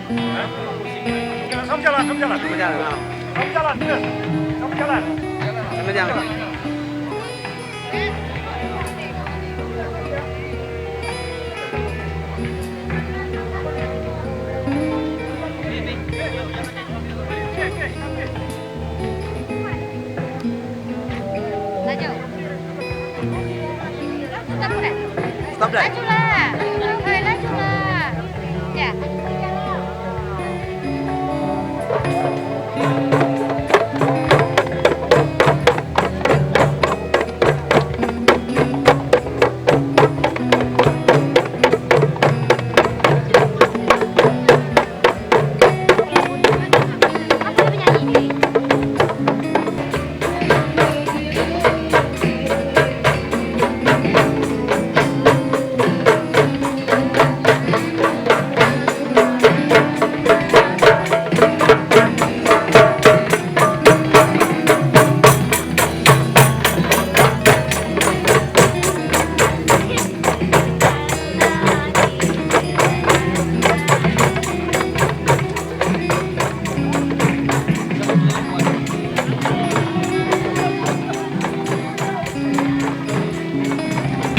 Kamu jalan, kamu jalan. Kamu jalan. Kamu jalan, bener. Kamu jalan. Kamu jalan. Stop dah. Lajulah. Lajulah. Ya.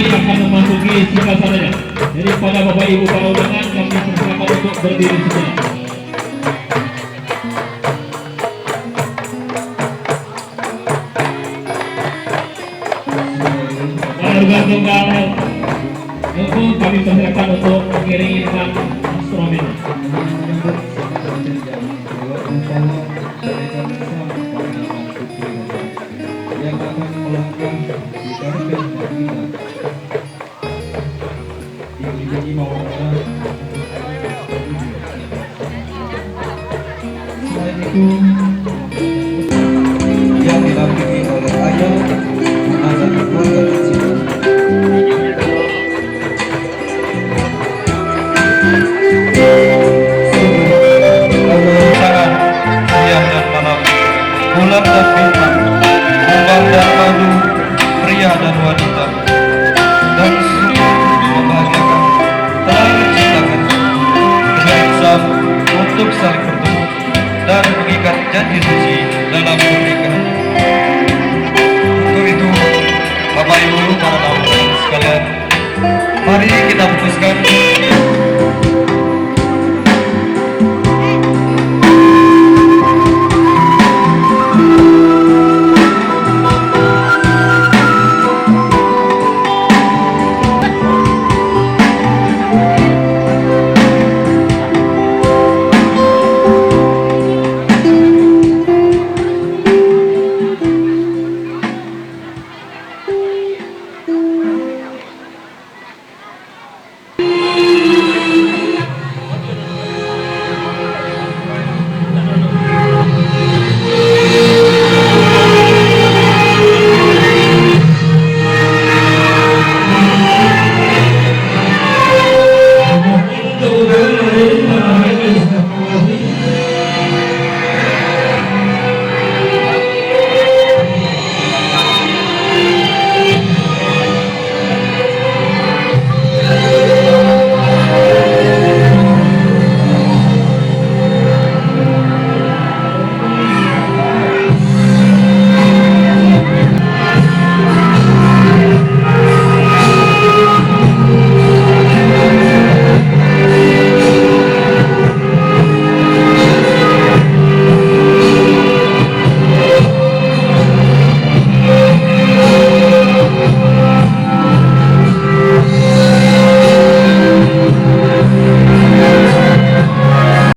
Akan memasuki singgasananya. Jadi pada Bapak Ibu para undangan kami persilakan untuk berdiri sejenak. Para tunggal itu kami persilakan untuk mengiringi dengan instrumen. Yang akan melangkah di karpet kita. Iringi Marawis. Selain itu, yang didampingi oleh ayah, anak keluarga tersebut. Sangat siang dan malam, bulan dan bintang, kumbang dan madu, pria dan wanita, dan sungguh membahagiakan telah diciptakan dengan untuk saling bertemu dan mengikat janji suci dalam pernikahan. Untuk itu, Bapak Ibu para tamu sekalian, mari kita putuskan